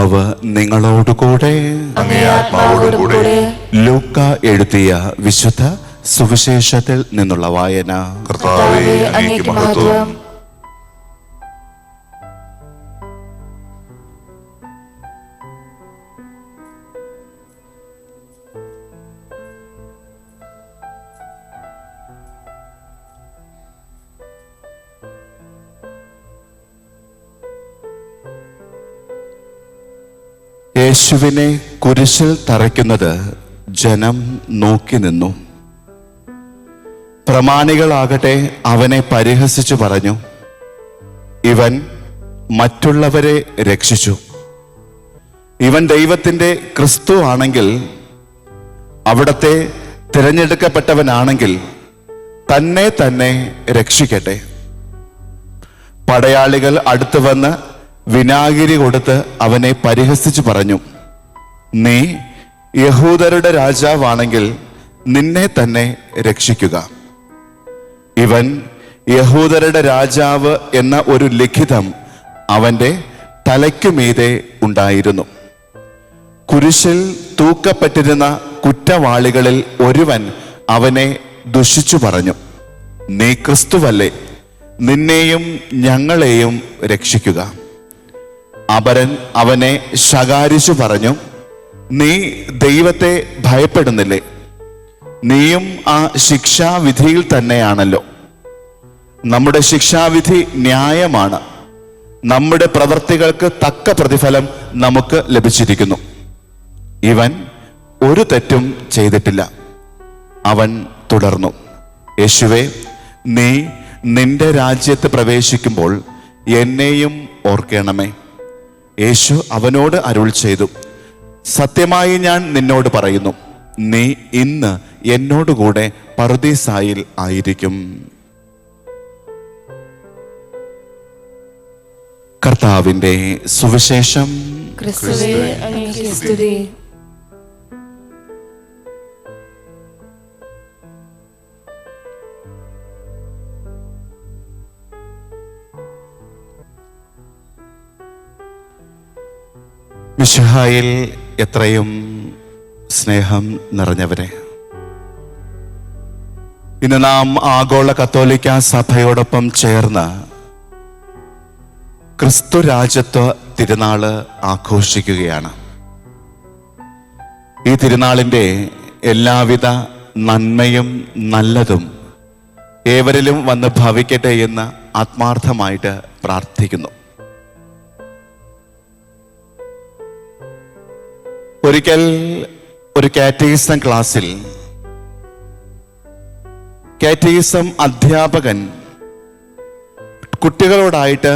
കർത്താവ് നിങ്ങളോടുകൂടെ. അങ്ങേ ആത്മാവോടുകൂടെ. ലൂക്ക എഴുതിയ വിശുദ്ധ സുവിശേഷത്തിൽ നിന്നുള്ള വായന. കർത്താവേ, അങ്ങേക്ക് മഹത്വം. യേശുവിനെ കുരിശിൽ തറയ്ക്കുന്നത് ജനം നോക്കി നിന്നു. പ്രമാണികളാകട്ടെ അവനെ പരിഹസിച്ചു പറഞ്ഞു, ഇവൻ മറ്റുള്ളവരെ രക്ഷിച്ചു. ഇവൻ ദൈവത്തിൻ്റെ ക്രിസ്തു ആണെങ്കിൽ, അവിടത്തെ തിരഞ്ഞെടുക്കപ്പെട്ടവനാണെങ്കിൽ തന്നെ തന്നെ രക്ഷിക്കട്ടെ. പടയാളികൾ അടുത്തു വന്ന് വിനാഗിരി കൊടുത്ത് അവനെ പരിഹസിച്ചു പറഞ്ഞു, നീ യഹൂദരുടെ രാജാവാണെങ്കിൽ നിന്നെ തന്നെ രക്ഷിക്കുക. ഇവൻ യഹൂദരുടെ രാജാവ് എന്ന ഒരു ലിഖിതം അവൻ്റെ തലയ്ക്കുമീതെ ഉണ്ടായിരുന്നു. കുരിശിൽ തൂക്കപ്പെട്ടിരുന്ന കുറ്റവാളികളിൽ ഒരുവൻ അവനെ ദുഷിച്ചു പറഞ്ഞു, നീ ക്രിസ്തുവല്ലേ, നിന്നെയും ഞങ്ങളെയും രക്ഷിക്കുക. അപരൻ അവനെ ശകാരിച്ചു പറഞ്ഞു, നീ ദൈവത്തെ ഭയപ്പെടുന്നില്ലേ? നീയും ആ ശിക്ഷാവിധിയിൽ തന്നെയാണല്ലോ. നമ്മുടെ ശിക്ഷാവിധി ന്യായമാണ്. നമ്മുടെ പ്രവൃത്തികൾക്ക് തക്ക പ്രതിഫലം നമുക്ക് ലഭിച്ചിരിക്കുന്നു. ഇവൻ ഒരു തെറ്റും ചെയ്തിട്ടില്ല. അവൻ തുടർന്നു, യേശുവേ, നീ നിന്റെ രാജ്യത്ത് പ്രവേശിക്കുമ്പോൾ എന്നെയും ഓർക്കണമേ. യേശു അവനോട് അരുൾ ചെയ്തു, സത്യമായി ഞാൻ നിന്നോട് പറയുന്നു, നീ ഇന്ന് എന്നോടുകൂടെ പറുദീസായിൽ ആയിരിക്കും. കർത്താവിന്റെ സുവിശേഷം. ക്രിസ്തുവേ, അങ്ങേക്ക് സ്തുതി. മിശിഹായിൽ എത്രയും സ്നേഹം നിറഞ്ഞവരെ, ഇന്ന് നാം ആഗോള കത്തോലിക്ക സഭയോടൊപ്പം ചേർന്ന് ക്രിസ്തു രാജ്യത്വ തിരുനാള് ആഘോഷിക്കുകയാണ്. ഈ തിരുനാളിൻ്റെ എല്ലാവിധ നന്മയും നല്ലതും ഏവരിലും വന്ന് ഭവിക്കട്ടെ എന്ന് ആത്മാർത്ഥമായിട്ട് പ്രാർത്ഥിക്കുന്നു. ഒരിക്കൽ ഒരു കാറ്റഗിസം ക്ലാസ്സിൽ കാറ്റഗിസം അധ്യാപകൻ കുട്ടികളോടായിട്ട്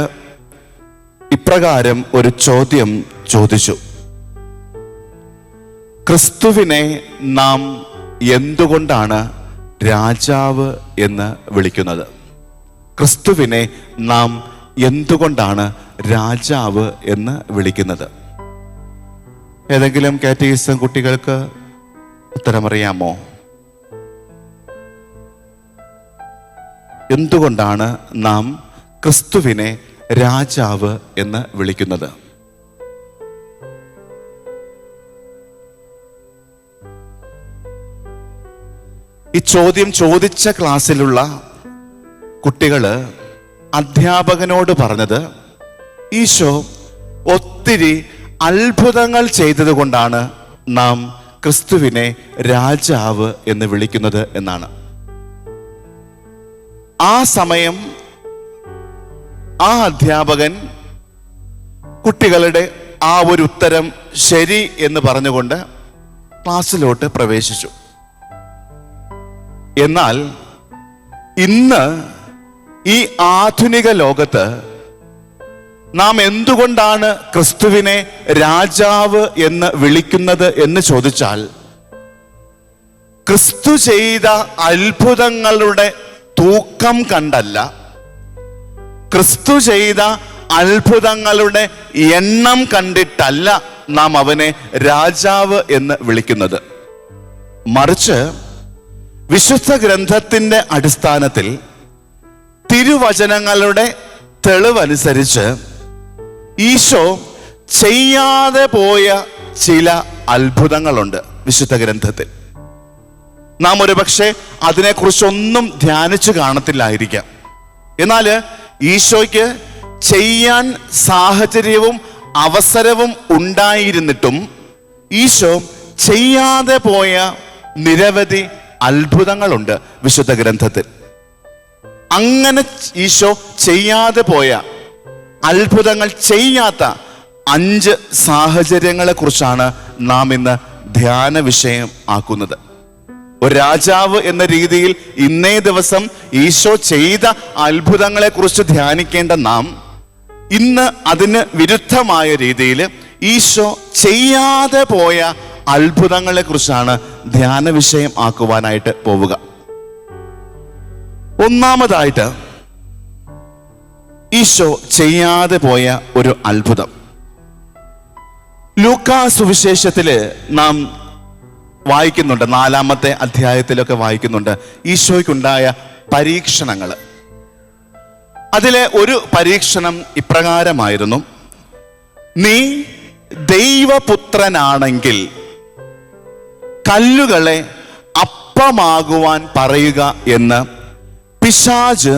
ഇപ്രകാരം ഒരു ചോദ്യം ചോദിച്ചു, ക്രിസ്തുവിനെ നാം എന്തുകൊണ്ടാണ് രാജാവ് എന്ന് വിളിക്കുന്നത്? ക്രിസ്തുവിനെ നാം എന്തുകൊണ്ടാണ് രാജാവ് എന്ന് വിളിക്കുന്നത്? ഏതെങ്കിലും കാറ്റഗിസം കുട്ടികൾക്ക് ഉത്തരമറിയാമോ? എന്തുകൊണ്ടാണ് നാം ക്രിസ്തുവിനെ രാജാവ് എന്ന് വിളിക്കുന്നത്? ഈ ചോദ്യം ചോദിച്ച ക്ലാസ്സിലുള്ള കുട്ടികള് അധ്യാപകനോട് പറഞ്ഞത്, ഈശോ ഒത്തിരി അത്ഭുതങ്ങൾ ചെയ്തത് കൊണ്ടാണ് നാം ക്രിസ്തുവിനെ രാജാവ് എന്ന് വിളിക്കുന്നത് എന്നാണ്. ആ സമയം ആ അധ്യാപകൻ കുട്ടികളുടെ ആ ഒരു ഉത്തരം ശരി എന്ന് പറഞ്ഞുകൊണ്ട് ക്ലാസ്സിലോട്ട് പ്രവേശിച്ചു. എന്നാൽ ഇന്ന് ഈ ആധുനിക ലോകത്ത് നാം എന്തുകൊണ്ടാണ് ക്രിസ്തുവിനെ രാജാവ് എന്ന് വിളിക്കുന്നത് എന്ന് ചോദിച്ചാൽ, ക്രിസ്തു ചെയ്ത അത്ഭുതങ്ങളുടെ തൂക്കം കണ്ടല്ല, ക്രിസ്തു ചെയ്ത അത്ഭുതങ്ങളുടെ എണ്ണം കണ്ടിട്ടല്ല നാം അവനെ രാജാവ് എന്ന് വിളിക്കുന്നത്. മറിച്ച് വിശുദ്ധ ഗ്രന്ഥത്തിന്റെ അടിസ്ഥാനത്തിൽ തിരുവചനങ്ങളുടെ തെളിവനുസരിച്ച് ഈശോ ചെയ്യാതെ പോയ ചില അത്ഭുതങ്ങളുണ്ട് വിശുദ്ധ ഗ്രന്ഥത്തിൽ. നാം ഒരുപക്ഷെ അതിനെക്കുറിച്ചൊന്നും ധ്യാനിച്ചു കാണത്തില്ലായിരിക്കാം. എന്നാൽ ഈശോയ്ക്ക് ചെയ്യാൻ സാഹചര്യവും അവസരവും ഉണ്ടായിരുന്നിട്ടും ഈശോ ചെയ്യാതെ പോയ നിരവധി അത്ഭുതങ്ങളുണ്ട് വിശുദ്ധ ഗ്രന്ഥത്തിൽ. അങ്ങനെ ഈശോ ചെയ്യാതെ പോയ അത്ഭുതങ്ങൾ ചെയ്യാത്ത 5 സാഹചര്യങ്ങളെ കുറിച്ചാണ് നാം ഇന്ന് ധ്യാന വിഷയം ആക്കുന്നത്. ഒരു രാജാവ് എന്ന രീതിയിൽ ഇന്നേ ദിവസം ഈശോ ചെയ്ത അത്ഭുതങ്ങളെ കുറിച്ച് ധ്യാനിക്കേണ്ട നാം ഇന്ന് അതിന് വിരുദ്ധമായ രീതിയിൽ ഈശോ ചെയ്യാതെ പോയ അത്ഭുതങ്ങളെ കുറിച്ചാണ് ധ്യാന വിഷയം ആക്കുവാനായിട്ട് പോവുക. ഒന്നാമതായിട്ട് ഈശോ ചെയ്യാതെ പോയ ഒരു അത്ഭുതം ലൂക്കാ സുവിശേഷത്തില് നാം വായിക്കുന്നുണ്ട്. 4-ാമത്തെ അധ്യായത്തിലൊക്കെ വായിക്കുന്നുണ്ട് ഈശോയ്ക്കുണ്ടായ പരീക്ഷണങ്ങൾ. അതിലെ ഒരു പരീക്ഷണം ഇപ്രകാരമായിരുന്നു: നീ ദൈവപുത്രനാണെങ്കിൽ കല്ലുകളെ അപ്പമാകുവാൻ പറയുക എന്ന് പിശാച്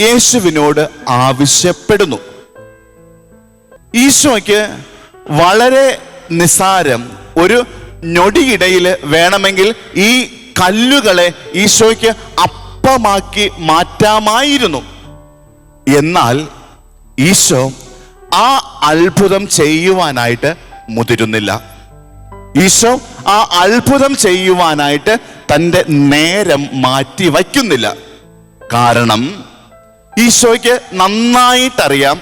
യേശുവിനോട് ആവശ്യപ്പെടുന്നു. ഈശോയ്ക്ക് വളരെ നിസ്സാരം, ഒരു ഞൊടിയിടയിൽ വേണമെങ്കിൽ ഈ കല്ലുകളെ ഈശോയ്ക്ക് അപ്പമാക്കി മാറ്റാമായിരുന്നു. എന്നാൽ ഈശോ ആ അത്ഭുതം ചെയ്യുവാനായിട്ട് മുതിരുന്നില്ല. ഈശോ ആ അത്ഭുതം ചെയ്യുവാനായിട്ട് തൻ്റെ നേരം മാറ്റി വയ്ക്കുന്നില്ല. കാരണം ഈശോയ്ക്ക് നന്നായിട്ടറിയാം.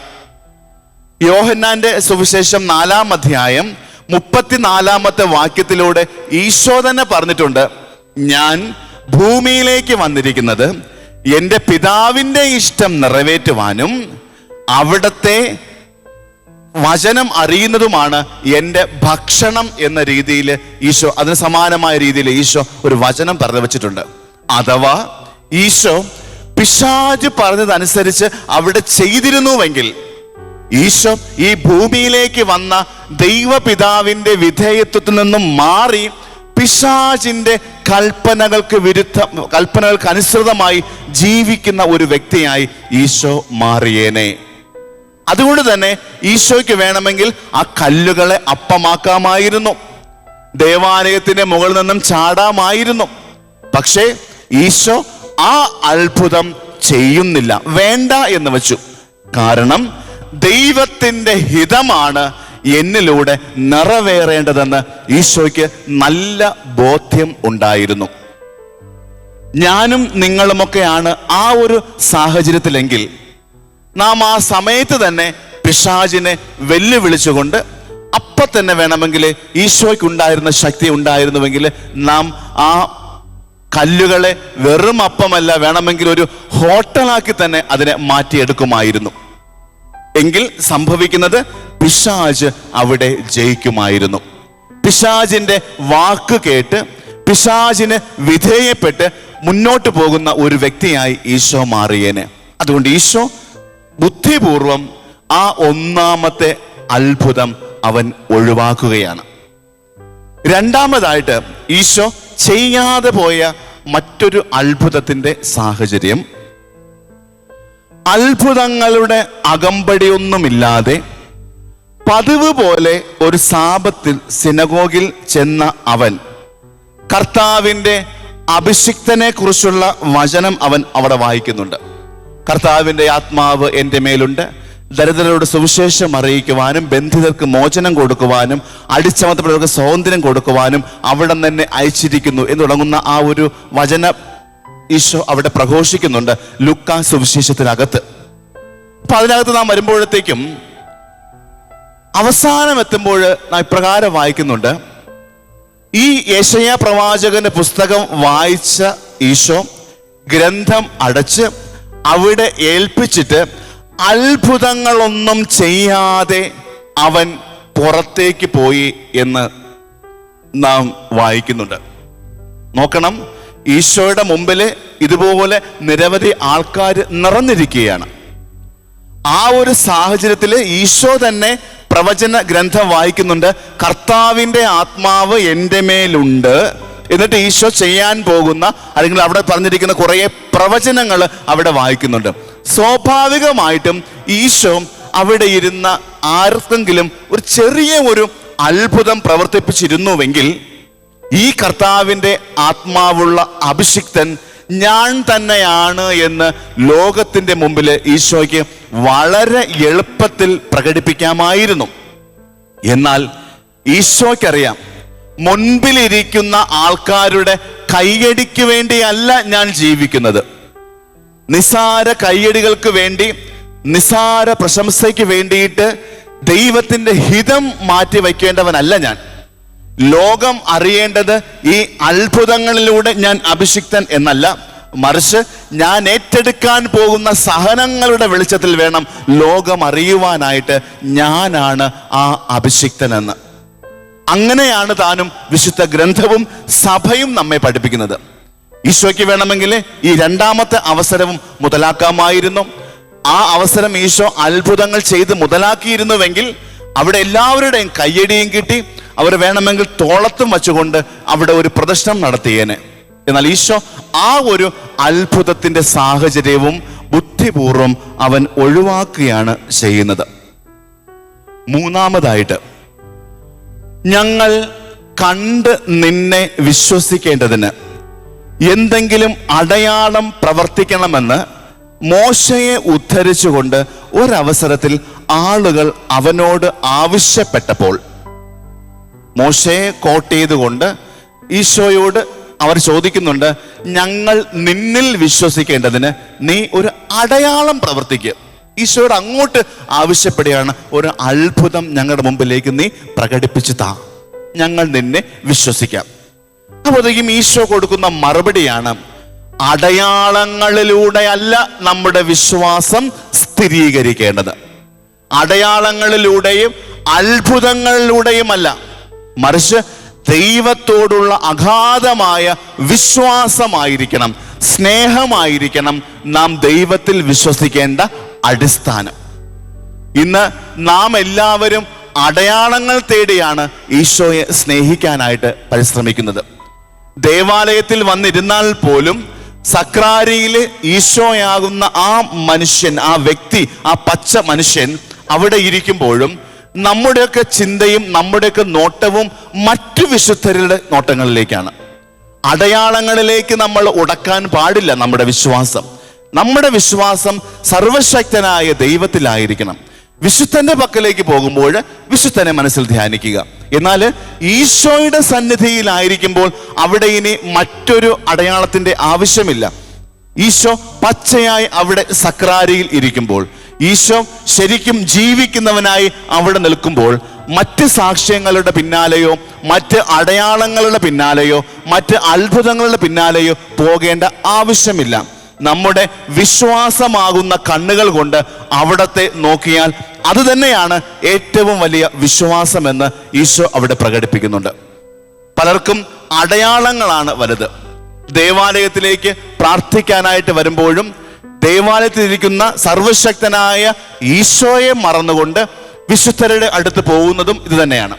യോഹന്നാന്റെ സുവിശേഷം 4-ാം അധ്യായം 34-ാമത്തെ വാക്യത്തിലൂടെ ഈശോ തന്നെ പറഞ്ഞിട്ടുണ്ട്: ഞാൻ ഭൂമിയിലേക്ക് വന്നിരിക്കുന്നത് എൻ്റെ പിതാവിൻ്റെ ഇഷ്ടം നിറവേറ്റുവാനും അവിടത്തെ വചനം അറിയുന്നതുമാണ് എൻ്റെ ഭക്ഷണം എന്ന രീതിയിൽ ഈശോ, അതിന് സമാനമായ രീതിയിൽ ഈശോ ഒരു വചനം പറഞ്ഞു വച്ചിട്ടുണ്ട്. അഥവാ ഈശോ പിശാച് പറഞ്ഞതനുസരിച്ച് അവിടെ ചെയ്തിരുന്നുവെങ്കിൽ ഈശോ ഈ ഭൂമിയിലേക്ക് വന്ന ദൈവപിതാവിൻ്റെ വിധേയത്വത്തിൽ നിന്നും മാറി പിശാചിന്റെ കൽപ്പനകൾക്ക് അനുസൃതമായി ജീവിക്കുന്ന ഒരു വ്യക്തിയായി ഈശോ മാറിയേനെ. അതുകൊണ്ട് തന്നെ ഈശോയ്ക്ക് വേണമെങ്കിൽ ആ കല്ലുകളെ അപ്പമാക്കാമായിരുന്നു, ദേവാലയത്തിന്റെ മുകളിൽ നിന്നും ചാടാമായിരുന്നു. പക്ഷേ ഈശോ ആ അത്ഭുതം ചെയ്യുന്നില്ല, വേണ്ട എന്ന് വെച്ചു. കാരണം ദൈവത്തിന്റെ ഹിതമാണ് എന്നിലൂടെ നിറവേറേണ്ടതെന്ന് ഈശോയ്ക്ക് നല്ല ബോധ്യം ഉണ്ടായിരുന്നു. ഞാനും നിങ്ങളുമൊക്കെയാണ് ആ ഒരു സാഹചര്യത്തിലെങ്കിൽ നാം ആ സമയത്ത് തന്നെ പിശാചിനെ വെല്ലുവിളിച്ചുകൊണ്ട് അപ്പൊ തന്നെ വേണമെങ്കിൽ ഈശോയ്ക്കുണ്ടായിരുന്ന ശക്തി ഉണ്ടായിരുന്നുവെങ്കിൽ നാം ആ കല്ലുകളെ വെറും അപ്പമല്ല, വേണമെങ്കിൽ ഒരു ഹോട്ടലാക്കി തന്നെ അതിനെ മാറ്റിയെടുക്കുമായിരുന്നു. എങ്കിൽ സംഭവിക്കുന്നത് പിശാച് അവിടെ ജയിക്കുമായിരുന്നു. പിശാചിന്റെ വാക്ക് കേട്ട് പിശാചിന് വിധേയപ്പെട്ട് മുന്നോട്ട് പോകുന്ന ഒരു വ്യക്തിയായി ഈശോ മാറിയേനെ. അതുകൊണ്ട് ഈശോ ബുദ്ധിപൂർവം ആ ഒന്നാമത്തെ അത്ഭുതം അവൻ ഒഴിവാക്കുകയാണ്. രണ്ടാമതായിട്ട് ഈശോ ചെയ്യാതെ പോയ മറ്റൊരു അത്ഭുതത്തിന്റെ സാഹചര്യം, അത്ഭുതങ്ങളുടെ അകമ്പടിയൊന്നുമില്ലാതെ പതിവ് പോലെ ഒരു സാബത്തിൽ സിനഗോഗിൽ ചെന്ന അവൻ കർത്താവിൻ്റെ അഭിഷിക്തനെ കുറിച്ചുള്ള വചനം അവൻ അവിടെ വായിക്കുന്നുണ്ട്. കർത്താവിൻ്റെ ആത്മാവ് എൻ്റെ മേലുണ്ട്, ദരിദ്രരോട് സുവിശേഷം അറിയിക്കുവാനും ബന്ധിതർക്ക് മോചനം കൊടുക്കുവാനും അടിച്ചമർത്തപ്പെട്ടവർക്ക് സ്വാതന്ത്ര്യം കൊടുക്കുവാനും അവിടെ തന്നെ അയച്ചിരിക്കുന്നു എന്ന് തുടങ്ങുന്ന ആ ഒരു വചന ഈശോ അവിടെ പ്രഘോഷിക്കുന്നുണ്ട് ലൂക്കാ സുവിശേഷത്തിനകത്ത്. അപ്പൊ അതിനകത്ത് നാം വരുമ്പോഴത്തേക്കും അവസാനം എത്തുമ്പോൾ നാം ഇപ്രകാരം വായിക്കുന്നുണ്ട്: ഈ യെശയ്യാ പ്രവാചകന്റെ പുസ്തകം വായിച്ച ഈശോ ഗ്രന്ഥം അടച്ച് അവിടെ ഏൽപ്പിച്ചിട്ട് അത്ഭുതങ്ങളൊന്നും ചെയ്യാതെ അവൻ പുറത്തേക്ക് പോയി എന്ന് നാം വായിക്കുന്നുണ്ട്. നോക്കണം, ഈശോയുടെ മുമ്പിൽ ഇതുപോലെ നിരവധി ആൾക്കാർ നിറഞ്ഞിരിക്കുകയാണ്. ആ ഒരു സാഹചര്യത്തിൽ ഈശോ തന്നെ പ്രവചന ഗ്രന്ഥം വായിക്കുന്നുണ്ട്. കർത്താവിൻ്റെ ആത്മാവ് എൻ്റെ മേലുണ്ട്. എന്നിട്ട് ഈശോ ചെയ്യാൻ പോകുന്ന അല്ലെങ്കിൽ അവിടെ പറഞ്ഞിരിക്കുന്ന കുറേ പ്രവചനങ്ങൾ അവിടെ വായിക്കുന്നുണ്ട്. സ്വാഭാവികമായിട്ടും ഈശോ അവിടെ ഇരുന്ന ആർക്കെങ്കിലും ഒരു ചെറിയ ഒരു അത്ഭുതം പ്രവർത്തിപ്പിച്ചിരുന്നുവെങ്കിൽ ഈ കർത്താവിൻ്റെ ആത്മാവുള്ള അഭിഷിക്തൻ ഞാൻ തന്നെയാണ് എന്ന് ലോകത്തിൻ്റെ മുമ്പിൽ ഈശോയ്ക്ക് വളരെ എളുപ്പത്തിൽ പ്രകടിപ്പിക്കാമായിരുന്നു. എന്നാൽ ഈശോയ്ക്കറിയാം, മുൻപിലിരിക്കുന്ന ആൾക്കാരുടെ കയ്യടിക്ക് വേണ്ടിയല്ല ഞാൻ ജീവിക്കുന്നത്. നിസാര കയ്യടികൾക്ക് വേണ്ടി, നിസാര പ്രശംസയ്ക്ക് വേണ്ടിയിട്ട് ദൈവത്തിൻ്റെ ഹിതം മാറ്റി വയ്ക്കേണ്ടവനല്ല ഞാൻ. ലോകം അറിയേണ്ടത് ഈ അത്ഭുതങ്ങളിലൂടെ ഞാൻ അഭിഷിക്തൻ എന്നല്ല, മറിച്ച് ഞാൻ ഏറ്റെടുക്കാൻ പോകുന്ന സഹനങ്ങളുടെ വെളിച്ചത്തിൽ വേണം ലോകം അറിയുവാനായിട്ട് ഞാനാണ് ആ അഭിഷിക്തനെന്ന്. അങ്ങനെയാണ് താനും വിശുദ്ധ ഗ്രന്ഥവും സഭയും നമ്മെ പഠിപ്പിക്കുന്നത്. ഈശോയ്ക്ക് വേണമെങ്കിൽ ഈ രണ്ടാമത്തെ അവസരവും മുതലാക്കാമായിരുന്നു. ആ അവസരം ഈശോ അത്ഭുതങ്ങൾ ചെയ്ത് മുതലാക്കിയിരുന്നുവെങ്കിൽ അവിടെ എല്ലാവരുടെയും കയ്യടിയും കിട്ടി, അവർ വേണമെങ്കിൽ തോളത്തും വച്ചുകൊണ്ട് അവിടെ ഒരു പ്രദർശനം നടത്തിയേനെ. എന്നാൽ ഈശോ ആ ഒരു അത്ഭുതത്തിന്റെ സാഹചര്യവും ബുദ്ധിപൂർവം അവൻ ഒഴിവാക്കുകയാണ് ചെയ്യുന്നത്. മൂന്നാമതായിട്ട്, ഞങ്ങൾ കണ്ട് നിന്നെ വിശ്വസിക്കേണ്ടതിന് എന്തെങ്കിലും അടയാളം പ്രവർത്തിക്കണമെന്ന് മോശയെ ഉദ്ധരിച്ചുകൊണ്ട് ഒരവസരത്തിൽ ആളുകൾ അവനോട് ആവശ്യപ്പെട്ടപ്പോൾ, മോശയെ കോട്ട് ചെയ്തുകൊണ്ട് ഈശോയോട് അവർ ചോദിക്കുന്നുണ്ട്, ഞങ്ങൾ നിന്നിൽ വിശ്വസിക്കേണ്ടതിന് നീ ഒരു അടയാളം പ്രവർത്തിക്കുക. ഈശോയോട് അങ്ങോട്ട് ആവശ്യപ്പെടുകയാണ്, ഒരു അത്ഭുതം ഞങ്ങളുടെ മുമ്പിലേക്ക് നീ പ്രകടിപ്പിച്ചു താ, ഞങ്ങൾ നിന്നെ വിശ്വസിക്കാം. അപ്പോഴത്തേക്കും ഈശോ കൊടുക്കുന്ന മറുപടിയാണ്, അടയാളങ്ങളിലൂടെയല്ല നമ്മുടെ വിശ്വാസം സ്ഥിരീകരിക്കേണ്ടത്. അടയാളങ്ങളിലൂടെയും അത്ഭുതങ്ങളിലൂടെയുമല്ല, മറിച്ച് ദൈവത്തോടുള്ള അഗാധമായ വിശ്വാസമായിരിക്കണം, സ്നേഹമായിരിക്കണം നാം ദൈവത്തിൽ വിശ്വസിക്കേണ്ട അടിസ്ഥാനം. ഇന്ന് നാം എല്ലാവരും അടയാളങ്ങൾ തേടിയാണ് ഈശോയെ സ്നേഹിക്കാനായിട്ട് പരിശ്രമിക്കുന്നത്. ദേവാലയത്തിൽ വന്നിരുന്നാൽ പോലും സക്രാരിയിൽ ഈശോയാകുന്ന ആ മനുഷ്യൻ, ആ വ്യക്തി, ആ പച്ച മനുഷ്യൻ അവിടെ ഇരിക്കുമ്പോഴും നമ്മുടെയൊക്കെ ചിന്തയും നമ്മുടെയൊക്കെ നോട്ടവും മറ്റു വിശുദ്ധരുടെ നോട്ടങ്ങളിലേക്കാണ്. അടയാളങ്ങളിലേക്ക് നമ്മൾ ഉടക്കാൻ പാടില്ല. നമ്മുടെ വിശ്വാസം സർവശക്തനായ ദൈവത്തിലായിരിക്കണം. വിശുദ്ധന്റെ പക്കലേക്ക് പോകുമ്പോൾ വിശുദ്ധനെ മനസ്സിൽ ധ്യാനിക്കുക. എന്നാൽ ഈശോയുടെ സന്നിധിയിലായിരിക്കുമ്പോൾ അവിടെ ഇനി മറ്റൊരു അടയാളത്തിന്റെ ആവശ്യമില്ല. ഈശോ പച്ചയായി അവിടെ സക്രാരിയിൽ ഇരിക്കുമ്പോൾ, ഈശോ ശരിക്കും ജീവിക്കുന്നവനായി അവിടെ നിൽക്കുമ്പോൾ മറ്റ് സാക്ഷ്യങ്ങളുടെ പിന്നാലെയോ മറ്റ് അടയാളങ്ങളുടെ പിന്നാലെയോ മറ്റ് അത്ഭുതങ്ങളുടെ പിന്നാലെയോ പോകേണ്ട ആവശ്യമില്ല. നമ്മുടെ വിശ്വാസമാകുന്ന കണ്ണുകൾ കൊണ്ട് അവിടത്തെ നോക്കിയാൽ അത് തന്നെയാണ് ഏറ്റവും വലിയ വിശ്വാസമെന്ന് ഈശോ അവിടെ പ്രകടിപ്പിക്കുന്നുണ്ട്. പലർക്കും അടയാളങ്ങളാണ് വലുത്. ദേവാലയത്തിലേക്ക് പ്രാർത്ഥിക്കാനായിട്ട് വരുമ്പോഴും ദേവാലയത്തിലിരിക്കുന്ന സർവശക്തനായ ഈശോയെ മറന്നുകൊണ്ട് വിശുദ്ധരുടെ അടുത്ത് പോകുന്നതും ഇത് തന്നെയാണ്.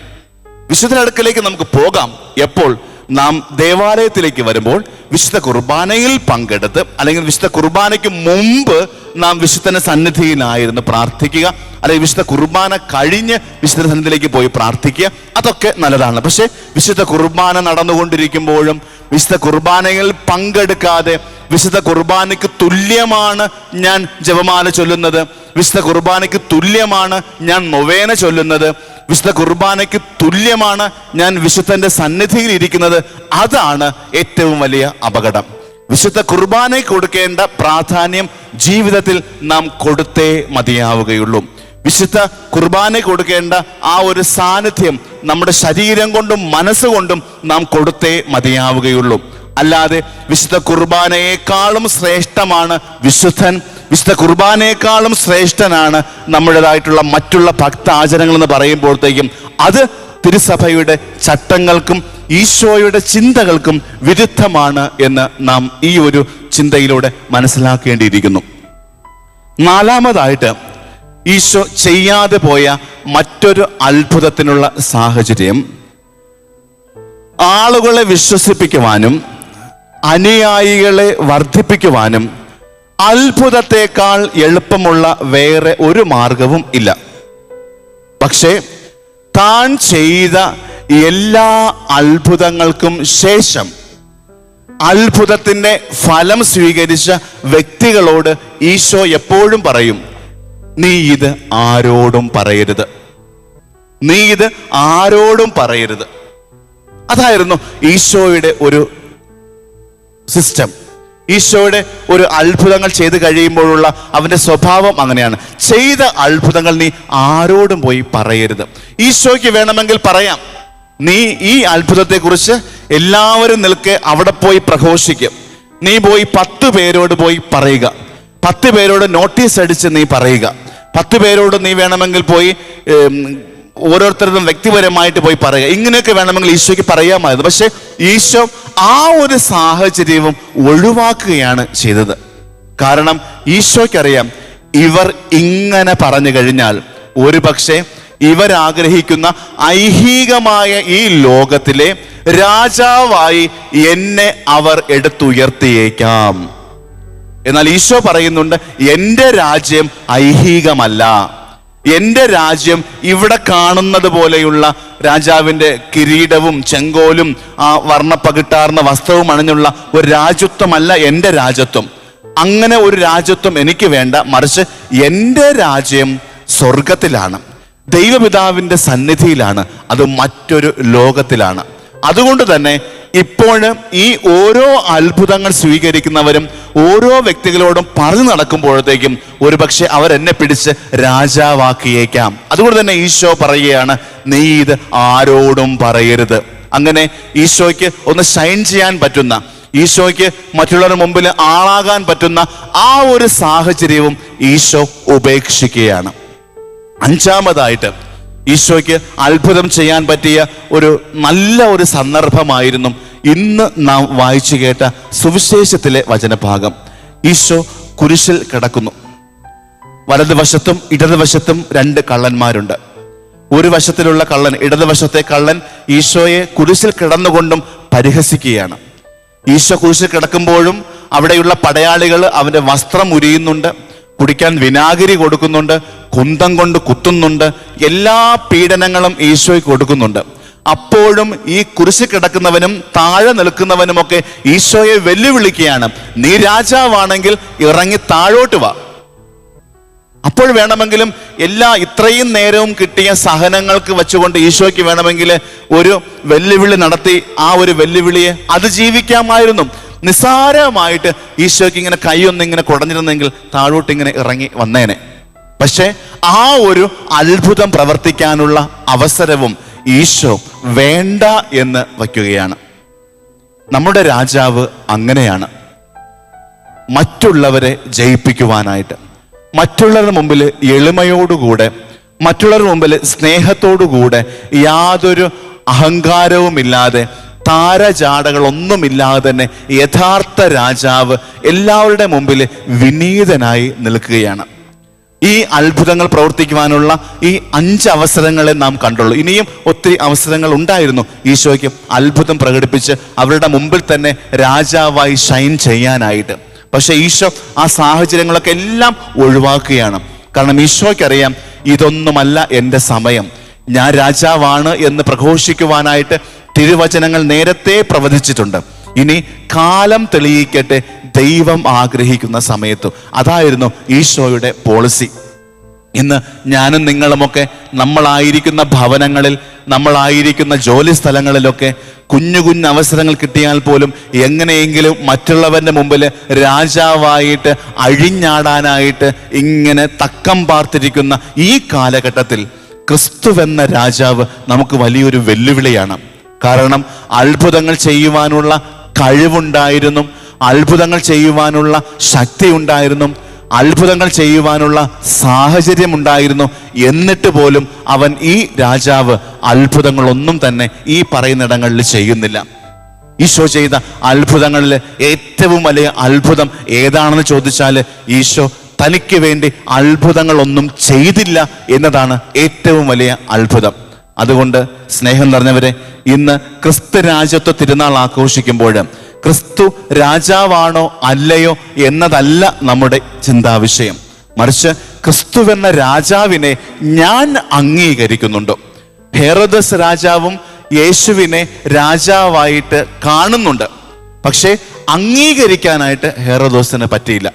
വിശുദ്ധരുടെ അടുക്കലേക്ക് നമുക്ക് പോകാം എപ്പോൾ? നാം ദേവാലയത്തിലേക്ക് വരുമ്പോൾ വിശുദ്ധ കുർബാനയിൽ പങ്കെടുത്ത്, അല്ലെങ്കിൽ വിശുദ്ധ കുർബാനയ്ക്ക് മുമ്പ് നാം വിശുദ്ധന്റെ സന്നിധിയിലായിരുന്നു പ്രാർത്ഥിക്കുക, അല്ലെങ്കിൽ വിശുദ്ധ കുർബാന കഴിഞ്ഞ് വിശുദ്ധ സന്നിധിയിലേക്ക് പോയി പ്രാർത്ഥിക്കുക. അതൊക്കെ നല്ലതാണ്. പക്ഷെ വിശുദ്ധ കുർബാന നടന്നുകൊണ്ടിരിക്കുമ്പോഴും വിശുദ്ധ കുർബാനയിൽ പങ്കെടുക്കാതെ, വിശുദ്ധ കുർബാനയ്ക്ക് തുല്യമാണ് ഞാൻ ജപമാല ചൊല്ലുന്നത്, വിശുദ്ധ കുർബാനയ്ക്ക് തുല്യമാണ് ഞാൻ നൊവേന ചൊല്ലുന്നത്, വിശുദ്ധ കുർബാനയ്ക്ക് തുല്യമാണ് ഞാൻ വിശുദ്ധന്റെ സന്നിധിയിൽ ഇരിക്കുന്നത്, അതാണ് ഏറ്റവും വലിയ അപകടം. വിശുദ്ധ കുർബാനയ്ക്ക് കൊടുക്കേണ്ട പ്രാധാന്യം ജീവിതത്തിൽ നാം കൊടുത്തേ മതിയാവുകയുള്ളൂ. വിശുദ്ധ കുർബാനയ്ക്ക് കൊടുക്കേണ്ട ആ ഒരു സാന്നിധ്യം നമ്മുടെ ശരീരം കൊണ്ടും മനസ്സുകൊണ്ടും നാം കൊടുത്തേ മതിയാവുകയുള്ളൂ. അല്ലാതെ വിശുദ്ധ കുർബാനയെക്കാളും ശ്രേഷ്ഠമാണ് വിശുദ്ധൻ, വിശുദ്ധ കുർബാനയെക്കാളും ശ്രേഷ്ഠനാണ് നമ്മുടേതായിട്ടുള്ള മറ്റുള്ള ഭക്താചരണങ്ങൾ എന്ന് പറയുമ്പോഴത്തേക്കും അത് തിരുസഭയുടെ ചട്ടങ്ങൾക്കും ഈശോയുടെ ചിന്തകൾക്കും വിരുദ്ധമാണ് എന്ന് നാം ഈ ഒരു ചിന്തയിലൂടെ മനസ്സിലാക്കേണ്ടിയിരിക്കുന്നു. നാലാമതായിട്ട്, ഈശോ ചെയ്യാതെ പോയ മറ്റൊരു അത്ഭുതത്തിനുള്ള സാഹചര്യം, ആളുകളെ വിശ്വസിപ്പിക്കുവാനും അനുയായികളെ വർദ്ധിപ്പിക്കുവാനും അത്ഭുതത്തെക്കാൾ എളുപ്പമുള്ള വേറെ ഒരു മാർഗവും ഇല്ല. പക്ഷേ താൻ ചെയ്ത എല്ലാ അത്ഭുതങ്ങൾക്കും ശേഷം അത്ഭുതത്തിൻ്റെ ഫലം സ്വീകരിച്ച വ്യക്തികളോട് ഈശോ എപ്പോഴും പറയും, നീ ഇത് ആരോടും പറയരുത്, നീ ഇത് ആരോടും പറയരുത്. അതായിരുന്നു ഈശോയുടെ ഒരു സിസ്റ്റം. ഈശോയുടെ ഒരു അത്ഭുതങ്ങൾ ചെയ്ത് കഴിയുമ്പോഴുള്ള അവൻ്റെ സ്വഭാവം അങ്ങനെയാണ്. ചെയ്ത അത്ഭുതങ്ങൾ നീ ആരോടും പോയി പറയരുത്. ഈശോയ്ക്ക് വേണമെങ്കിൽ പറയാം, നീ ഈ അത്ഭുതത്തെക്കുറിച്ച് എല്ലാവരും നിൽക്കെ അവിടെ പോയി പ്രഘോഷിക്കും. നീ പോയി 10 പേരോട് പോയി പറയുക, 10 പേരോട് നോട്ടീസ് അടിച്ച് നീ പറയുക, 10 പേരോട് നീ വേണമെങ്കിൽ പോയി ഓരോരുത്തരും വ്യക്തിപരമായിട്ട് പോയി പറയുക. ഇങ്ങനെയൊക്കെ വേണമെങ്കിൽ ഈശോയ്ക്ക് പറയാമായിരുന്നു. പക്ഷെ ഈശോ ആ ഒരു സാഹചര്യവും ഒഴിവാക്കുകയാണ് ചെയ്തത്. കാരണം ഈശോയ്ക്കറിയാം, ഇവർ ഇങ്ങനെ പറഞ്ഞു കഴിഞ്ഞാൽ ഒരു പക്ഷേ ഇവരാഗ്രഹിക്കുന്ന ഐഹികമായ ഈ ലോകത്തിലെ രാജാവായി എന്നെ അവർ എടുത്തുയർത്തിയേക്കാം. എന്നാൽ ഈശോ പറയുന്നുണ്ട്, എൻ്റെ രാജ്യം ഐഹികമല്ല, എൻ്റെ രാജ്യം ഇവിടെ കാണുന്നത് പോലെയുള്ള രാജാവിൻ്റെ കിരീടവും ചെങ്കോലും ആ വർണ്ണപ്പകിട്ടാർന്ന വസ്ത്രവും അണിഞ്ഞുള്ള ഒരു രാജ്യത്വമല്ല എൻ്റെ രാജ്യത്വം. അങ്ങനെ ഒരു രാജ്യത്വം എനിക്ക് വേണ്ട. മറിച്ച് എൻ്റെ രാജ്യം സ്വർഗത്തിലാണ്, ദൈവപിതാവിൻ്റെ സന്നിധിയിലാണ്, അത് മറ്റൊരു ലോകത്തിലാണ്. അതുകൊണ്ട് തന്നെ ഇപ്പോഴും ഈ ഓരോ അത്ഭുതങ്ങൾ സ്വീകരിക്കുന്നവരും ഓരോ വ്യക്തികളോടും പറഞ്ഞു നടക്കുമ്പോഴത്തേക്കും ഒരുപക്ഷെ അവരെന്നെ പിടിച്ച് രാജാവാക്കിയേക്കാം. അതുകൊണ്ട് തന്നെ ഈശോ പറയുകയാണ്, നീ ഇത് ആരോടും പറയരുത്. അങ്ങനെ ഈശോയ്ക്ക് ഒന്ന് ഷൈൻ ചെയ്യാൻ പറ്റുന്ന, ഈശോയ്ക്ക് മറ്റുള്ളവരുടെ മുമ്പിൽ ആളാകാൻ പറ്റുന്ന ആ ഒരു സാഹചര്യവും ഈശോ ഉപേക്ഷിക്കുകയാണ്. അഞ്ചാമതായിട്ട് ഈശോയ്ക്ക് അത്ഭുതം ചെയ്യാൻ പറ്റിയ ഒരു നല്ല ഒരു സന്ദർഭമായിരുന്നു ഇന്ന് നാം വായിച്ചു കേട്ട സുവിശേഷത്തിലെ വചനഭാഗം. ഈശോ കുരിശിൽ കിടക്കുന്നു. വലതുവശത്തും ഇടതുവശത്തും 2 കള്ളന്മാരുണ്ട്. ഒരു വശത്തിലുള്ള കള്ളൻ, ഇടതുവശത്തെ കള്ളൻ ഈശോയെ കുരിശിൽ കിടന്നുകൊണ്ടും പരിഹസിക്കുകയാണ്. ഈശോ കുരിശിൽ കിടക്കുമ്പോഴും അവിടെയുള്ള പടയാളികൾ അവൻ്റെ വസ്ത്രം ഉരിയുന്നുണ്ട്, കുടിക്കാൻ വിനാഗിരി കൊടുക്കുന്നുണ്ട്, കുന്തം കൊണ്ട് കുത്തുന്നുണ്ട്, എല്ലാ പീഡനങ്ങളും ഈശോയ്ക്ക് കൊടുക്കുന്നുണ്ട്. അപ്പോഴും ഈ കുരിശിൽ കിടക്കുന്നവനും താഴെ നിൽക്കുന്നവനുമൊക്കെ ഈശോയെ വെല്ലുവിളിക്കുകയാണ്, നീ രാജാവാണെങ്കിൽ ഇറങ്ങി താഴോട്ട് വാ. അപ്പോൾ വേണമെങ്കിലും ഇത്രയും നേരവും കിട്ടിയ സഹനങ്ങൾക്ക് വെച്ചുകൊണ്ട് ഈശോയ്ക്ക് വേണമെങ്കിൽ ഒരു വെല്ലുവിളി നടത്തി ആ ഒരു വെല്ലുവിളിയെ അതിജീവിക്കാമായിരുന്നു. നിസ്സാരമായിട്ട് ഈശോയ്ക്ക് ഇങ്ങനെ കൈയൊന്നിങ്ങനെ കുടഞ്ഞിരുന്നെങ്കിൽ താഴോട്ട് ഇങ്ങനെ ഇറങ്ങി വന്നേനെ. പക്ഷെ ആ ഒരു അത്ഭുതം പ്രവർത്തിക്കാനുള്ള അവസരവും ഈശോ വേണ്ട എന്ന് വയ്ക്കുകയാണ്. നമ്മുടെ രാജാവ് അങ്ങനെയാണ്. മറ്റുള്ളവരെ ജയിപ്പിക്കുവാനായിട്ട്, മറ്റുള്ളവരുടെ മുമ്പിൽ എളിമയോടുകൂടെ, മറ്റുള്ളവരുടെ മുമ്പിൽ സ്നേഹത്തോടുകൂടെ, യാതൊരു അഹങ്കാരവുമില്ലാതെ, താരജാടകളൊന്നുമില്ലാതെ തന്നെ യഥാർത്ഥ രാജാവ് എല്ലാവരുടെ മുമ്പിൽ വിനീതനായി നിൽക്കുകയാണ്. ഈ അത്ഭുതങ്ങൾ പ്രവർത്തിക്കുവാനുള്ള ഈ 5 അവസരങ്ങളെ നാം കണ്ടുള്ളൂ. ഇനിയും ഒത്തിരി അവസരങ്ങൾ ഉണ്ടായിരുന്നു ഈശോയ്ക്ക് അത്ഭുതം പ്രകടിപ്പിച്ച് അവരുടെ മുമ്പിൽ തന്നെ രാജാവായി ഷൈൻ ചെയ്യാനായിട്ട്. പക്ഷെ ഈശോ ആ സാഹചര്യങ്ങളൊക്കെ എല്ലാം ഒഴിവാക്കുകയാണ്. കാരണം ഈശോയ്ക്കറിയാം, ഇതൊന്നുമല്ല എൻ്റെ സമയം. ഞാൻ രാജാവാണ് എന്ന് പ്രഘോഷിക്കുവാനായിട്ട് തിരുവചനങ്ങൾ നേരത്തെ പ്രവചിച്ചിട്ടുണ്ട്. ഇനി കാലം തെളിയിക്കട്ടെ ദൈവം ആഗ്രഹിക്കുന്ന സമയത്ത്. അതായിരുന്നു ഈശോയുടെ പോളിസി. ഇന്ന് ഞാനും നിങ്ങളുമൊക്കെ നമ്മളായിരിക്കുന്ന ഭവനങ്ങളിൽ, നമ്മളായിരിക്കുന്ന ജോലി സ്ഥലങ്ങളിലൊക്കെ കുഞ്ഞു കുഞ്ഞു അവസരങ്ങൾ കിട്ടിയാൽ പോലും എങ്ങനെയെങ്കിലും മറ്റുള്ളവരുടെ മുമ്പിൽ രാജാവായിട്ട് അഴിഞ്ഞാടാനായിട്ട് ഇങ്ങനെ തക്കം പാർത്തിരിക്കുന്ന ഈ കാലഘട്ടത്തിൽ ക്രിസ്തുവെന്ന രാജാവ് നമുക്ക് വലിയൊരു വെല്ലുവിളിയാണ്. കാരണം അത്ഭുതങ്ങൾ ചെയ്യുവാനുള്ള കഴിവുണ്ടായിരുന്നു, അത്ഭുതങ്ങൾ ചെയ്യുവാനുള്ള ശക്തി ഉണ്ടായിരുന്നു, അത്ഭുതങ്ങൾ ചെയ്യുവാനുള്ള സാഹചര്യം ഉണ്ടായിരുന്നു. എന്നിട്ട് പോലും അവൻ, ഈ രാജാവ്, അത്ഭുതങ്ങളൊന്നും തന്നെ ഈ പറയുന്നിടങ്ങളിൽ ചെയ്യുന്നില്ല. ഈശോ ചെയ്ത അത്ഭുതങ്ങളിൽ ഏറ്റവും വലിയ അത്ഭുതം ഏതാണെന്ന് ചോദിച്ചാൽ ഈശോ തനിക്ക് വേണ്ടി അത്ഭുതങ്ങളൊന്നും ചെയ്തില്ല എന്നതാണ് ഏറ്റവും വലിയ അത്ഭുതം. അതുകൊണ്ട് സ്നേഹം നിറഞ്ഞവരെ, ഇന്ന് ക്രിസ്തു രാജ്യത്വ തിരുനാൾ ആഘോഷിക്കുമ്പോൾ ക്രിസ്തു രാജാവാണോ അല്ലയോ എന്നതല്ല നമ്മുടെ ചിന്താവിഷയം. മറിച്ച് ക്രിസ്തുവെന്ന രാജാവിനെ ഞാൻ അംഗീകരിക്കുന്നുണ്ടോ? ഹെറോദസ് രാജാവും യേശുവിനെ രാജാവായിട്ട് കാണുന്നുണ്ട്, പക്ഷേ അംഗീകരിക്കാനായിട്ട് ഹെറോദോസിന് പറ്റിയില്ല.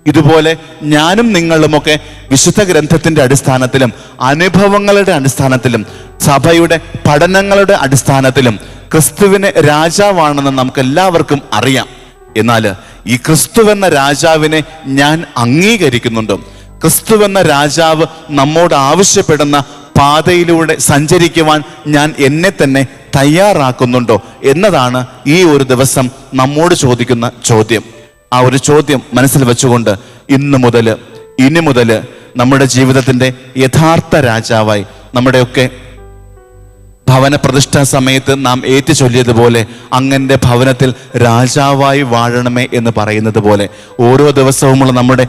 ഇതുപോലെ ഞാനും നിങ്ങളുമൊക്കെ വിശുദ്ധ ഗ്രന്ഥത്തിന്റെ അടിസ്ഥാനത്തിലും അനുഭവങ്ങളുടെ അടിസ്ഥാനത്തിലും സഭയുടെ പഠനങ്ങളുടെ അടിസ്ഥാനത്തിലും ക്രിസ്തുവിനെ രാജാവാണെന്ന് നമുക്ക് എല്ലാവർക്കും അറിയാം. എന്നാൽ ഈ ക്രിസ്തുവെന്ന രാജാവിനെ ഞാൻ അംഗീകരിക്കുന്നുണ്ടോ? ക്രിസ്തുവെന്ന രാജാവ് നമ്മോട് ആവശ്യപ്പെടുന്ന പാതയിലൂടെ സഞ്ചരിക്കുവാൻ ഞാൻ എന്നെ തന്നെ തയ്യാറാക്കുന്നുണ്ടോ എന്നതാണ് ഈ ഒരു ദിവസം നമ്മോട് ചോദിക്കുന്ന ചോദ്യം. ആ ഒരു ചോദ്യം മനസ്സിൽ വെച്ചുകൊണ്ട് ഇനി മുതൽ നമ്മുടെ ജീവിതത്തിൻ്റെ യഥാർത്ഥ രാജാവായി, നമ്മുടെയൊക്കെ ഭവന പ്രതിഷ്ഠാ സമയത്ത് നാം ഏറ്റു ചൊല്ലിയതുപോലെ അങ്ങൻ്റെ ഭവനത്തിൽ രാജാവായി വാഴണമേ എന്ന് പറയുന്നത് പോലെ ഓരോ ദിവസവുമുള്ള നമ്മുടെ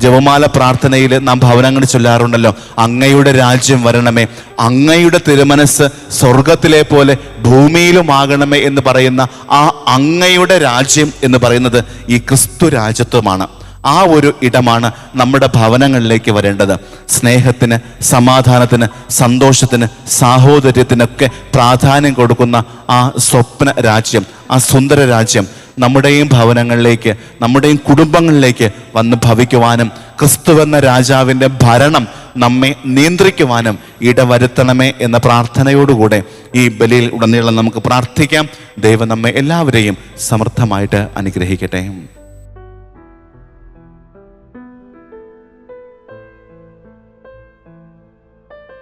ജപമാല പ്രാർത്ഥനയിൽ നാം ഭവനങ്ങൾ ചൊല്ലാറുണ്ടല്ലോ. അങ്ങയുടെ രാജ്യം വരണമേ, അങ്ങയുടെ തിരുമനസ് സ്വർഗത്തിലെ പോലെ ഭൂമിയിലുമാകണമേ എന്ന് പറയുന്ന ആ അങ്ങയുടെ രാജ്യം എന്ന് പറയുന്നത് ഈ ക്രിസ്തു രാജ്യത്വമാണ്. ആ ഒരു ഇടമാണ് നമ്മുടെ ഭവനങ്ങളിലേക്ക് വരേണ്ടത്. സ്നേഹത്തിന്, സമാധാനത്തിന്, സന്തോഷത്തിന്, സാഹോദര്യത്തിനൊക്കെ പ്രാധാന്യം കൊടുക്കുന്ന ആ സ്വപ്ന രാജ്യം, ആ സുന്ദര രാജ്യം നമ്മുടെയും ഭവനങ്ങളിലേക്ക്, നമ്മുടെയും കുടുംബങ്ങളിലേക്ക് വന്ന് ഭവിക്കുവാനും ക്രിസ്തുവെന്ന രാജാവിൻ്റെ ഭരണം നമ്മെ നിയന്ത്രിക്കുവാനും ഇടവരുത്തണമേ എന്ന പ്രാർത്ഥനയോടുകൂടെ ഈ ബലിയിൽ ഉടനീളം നമുക്ക് പ്രാർത്ഥിക്കാം. ദൈവം നമ്മെ എല്ലാവരെയും സമൃദ്ധമായിട്ട് അനുഗ്രഹിക്കട്ടെ.